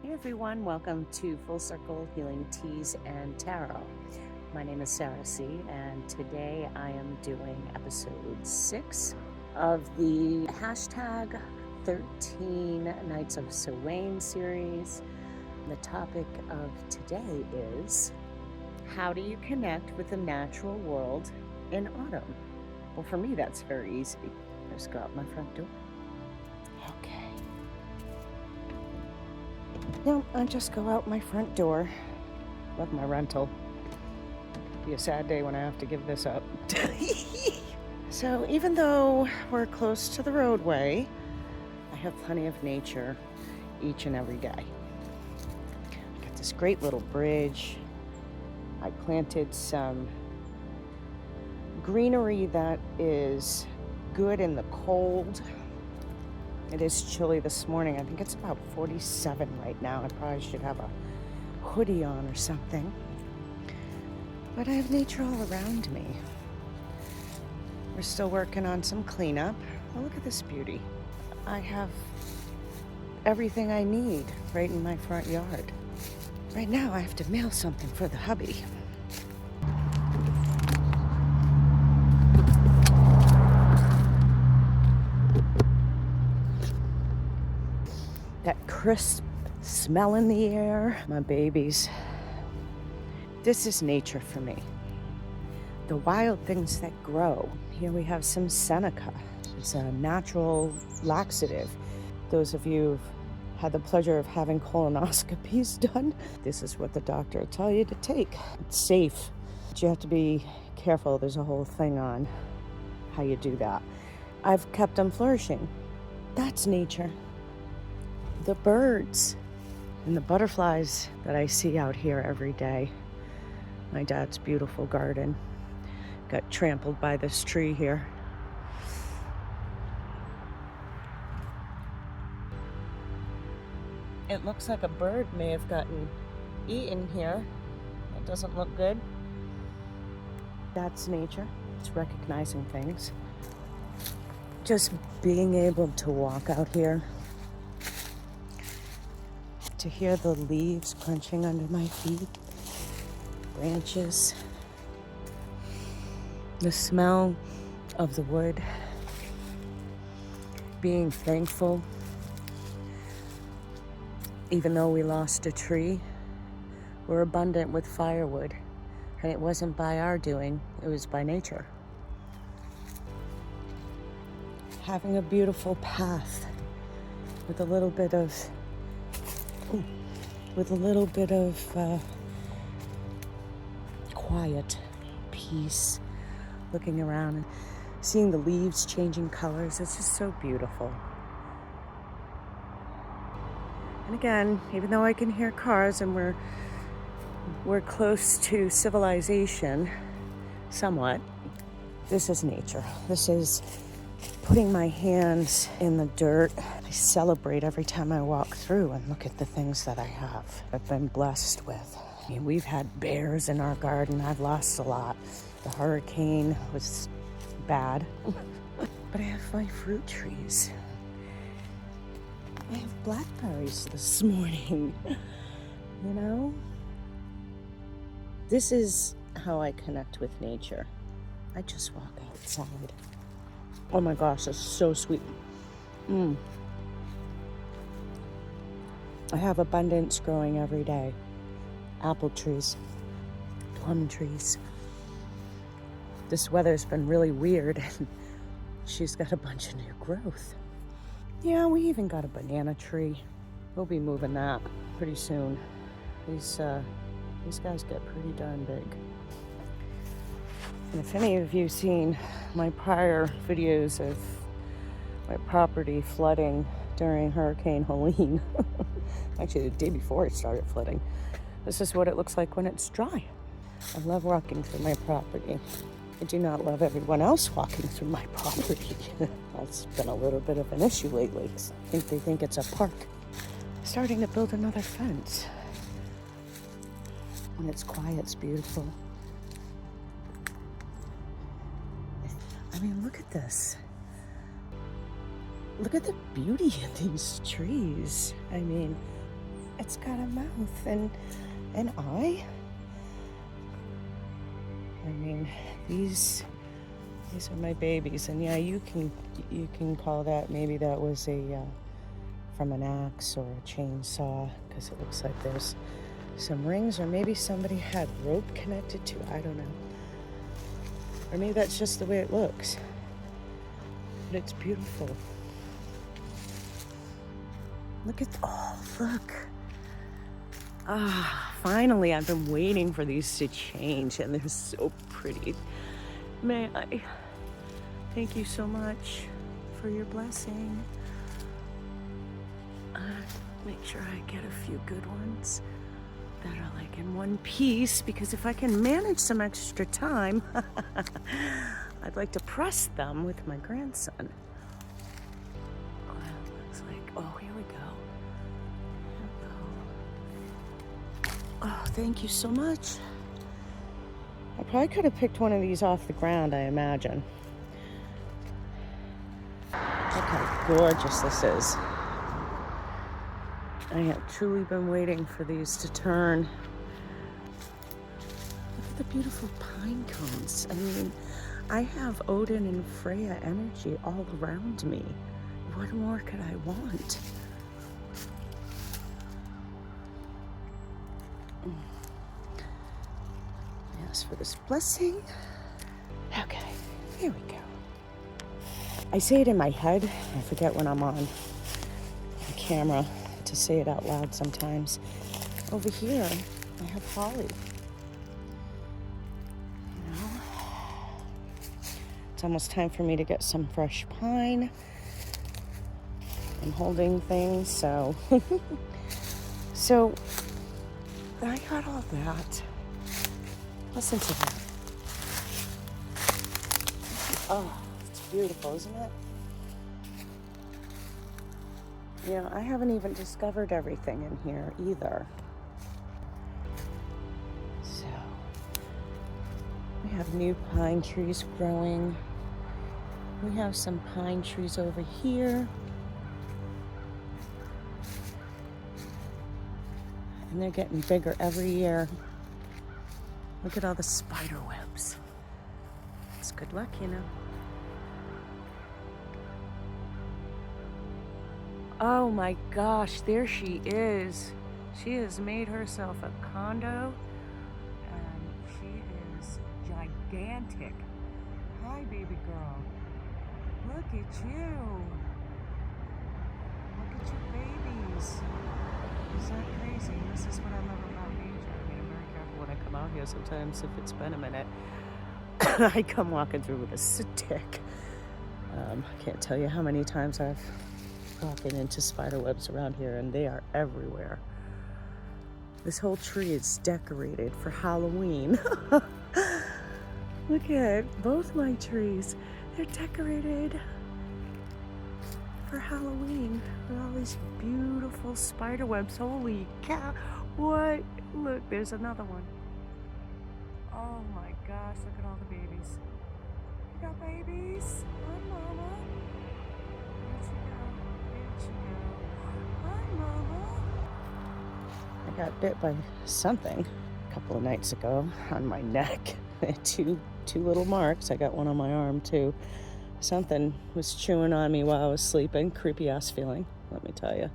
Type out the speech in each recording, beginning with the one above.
Hey everyone, welcome to Full Circle Healing Teas and Tarot. My name is Sarah C, and today I am doing episode 6 of the hashtag 13 Nights of Samhain series. The topic of today is, how do you connect with the natural world in autumn? Well, for me, that's very easy. Just go out my front door. Okay. No, I just go out my front door. Love my rental. Be a sad day when I have to give this up. So even though we're close to the roadway, I have plenty of nature each and every day. I got this great little bridge. I planted some greenery that is good in the cold. It is chilly this morning. I think it's about 47 right now. I probably should have a hoodie on or something. But I have nature all around me. We're still working on some cleanup. Oh, look at this beauty. I have everything I need right in my front yard. Right now I have to mail something for the hubby. That crisp smell in the air, my babies. This is nature for me. The wild things that grow. Here we have some Seneca. It's a natural laxative. Those of you who've had the pleasure of having colonoscopies done, this is what the doctor will tell you to take. It's safe, but you have to be careful. There's a whole thing on how you do that. I've kept them flourishing. That's nature. The birds and the butterflies that I see out here every day. My dad's beautiful garden got trampled by this tree here. It looks like a bird may have gotten eaten here. It doesn't look good. That's nature. It's recognizing things. Just being able to walk out here, to hear the leaves crunching under my feet, branches, the smell of the wood, being thankful. Even though we lost a tree, we're abundant with firewood, and it wasn't by our doing, it was by nature. Having a beautiful path with a little bit of quiet, peace, looking around and seeing the leaves changing colors. It's just so beautiful. And again, even though I can hear cars and we're close to civilization, somewhat, this is nature. This is putting my hands in the dirt. I celebrate every time I walk through and look at the things that I have. I've been blessed with. I mean, we've had bears in our garden. I've lost a lot. The hurricane was bad. But I have my fruit trees. I have blackberries this morning. You know? This is how I connect with nature. I just walk outside. Oh my gosh, it's so sweet. I have abundance growing every day. Apple trees, plum trees. This weather's been really weird, and she's got a bunch of new growth. Yeah, we even got a banana tree. We'll be moving that pretty soon. These guys get pretty darn big. And if any of you seen my prior videos of my property flooding during Hurricane Helene, actually the day before it started flooding, this is what it looks like when it's dry. I love walking through my property. I do not love everyone else walking through my property. That's been a little bit of an issue lately. I think they think it's a park. Starting to build another fence. When it's quiet, it's beautiful. I mean, look at this. Look at the beauty in these trees. I mean, it's got a mouth and an eye. I mean, these are my babies, and yeah, you can call that, maybe that was a from an axe or a chainsaw, because it looks like there's some rings, or maybe somebody had rope connected to, I don't know. Or maybe that's just the way it looks. But it's beautiful. Look at, oh, look. Ah, finally, I've been waiting for these to change, and they're so pretty. May I thank you so much for your blessing. Make sure I get a few good ones that are like in one piece, because if I can manage some extra time, I'd like to press them with my grandson. Oh, it looks like, oh, here we go. Oh, thank you so much. I probably could have picked one of these off the ground, I imagine. Look how gorgeous this is. I have truly been waiting for these to turn. Look at the beautiful pine cones. I mean, I have Odin and Freya energy all around me. What more could I want? Yes, for this blessing. Okay, here we go. I say it in my head. I forget when I'm on the camera to say it out loud sometimes. Over here, I have holly. You know? It's almost time for me to get some fresh pine. I'm holding things, so so I got all that. Listen to that. Oh, it's beautiful, isn't it? You know, I haven't even discovered everything in here either. So, we have new pine trees growing. We have some pine trees over here. And they're getting bigger every year. Look at all the spider webs. It's good luck, you know. Oh my gosh, there she is. She has made herself a condo, and she is gigantic. Hi, baby girl. Look at you. Look at your babies. Is that crazy? This is what I love about nature. I mean, I'm very careful when I come out here. Sometimes if it's been a minute, I come walking through with a stick. I can't tell you how many times I've walking into spider webs around here, and they are everywhere. This whole tree is decorated for Halloween. Look at both my trees. They're decorated for Halloween with all these beautiful spider webs. Holy cow. What? Look, there's another one. Oh my gosh, look at all the babies. You got babies? Hi, Mama. Hi, Mama. I got bit by something a couple of nights ago on my neck. two little marks. I got one on my arm too. Something was chewing on me while I was sleeping. Creepy ass feeling, let me tell you.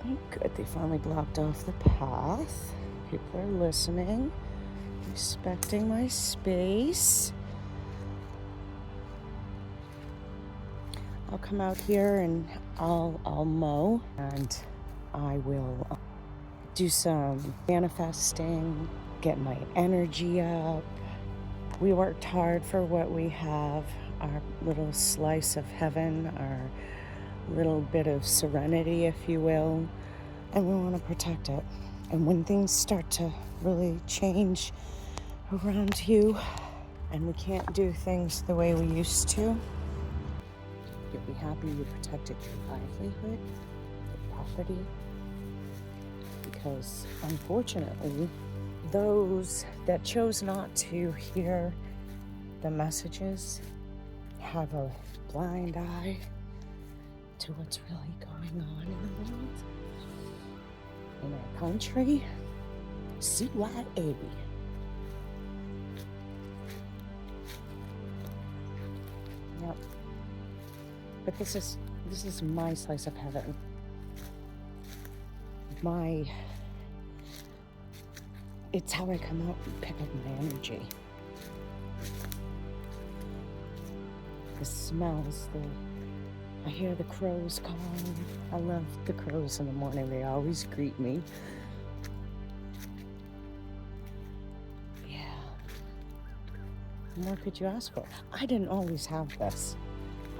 Oh, good, they finally blocked off the path. People are listening, respecting my space. I'll come out here and I'll mow, and I will do some manifesting, get my energy up. We worked hard for what we have, our little slice of heaven, our little bit of serenity, if you will, and we want to protect it. And when things start to really change around you and we can't do things the way we used to, you'll be happy you protected your livelihood, your property, because unfortunately, those that chose not to hear the messages have a blind eye to what's really going on in the world, in our country. CYA. Yep. But this is my slice of heaven. It's how I come out and pick up my energy. The smells, I hear the crows calling. I love the crows in the morning. They always greet me. Yeah. What more could you ask for? I didn't always have this.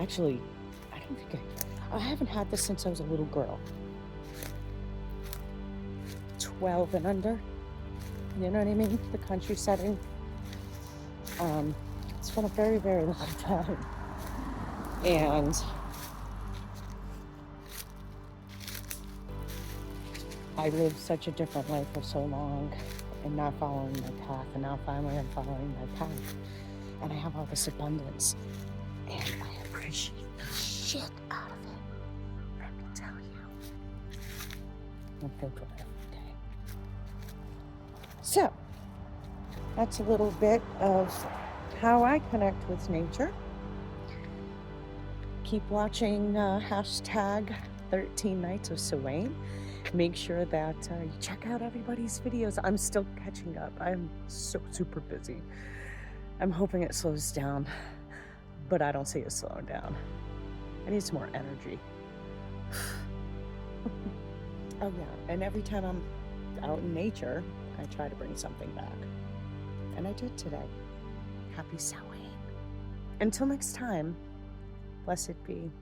Actually, I haven't had this since I was a little girl. 12 and under. You know what I mean? The country setting. It's been a very, very long time. And I lived such a different life for so long and not following my path. And now finally I'm following my path. And I have all this abundance. And I appreciate the shit out of it. Let me tell you. I'm thankful every day. So, that's a little bit of how I connect with nature. Keep watching hashtag 13 Nights of Samhain. Make sure that you check out everybody's videos. I'm still catching up. I'm so super busy. I'm hoping it slows down, but I don't see it slowing down. I need some more energy. Oh yeah, and every time I'm out in nature, I try to bring something back. And I did today. Happy Samhain. Until next time, blessed be.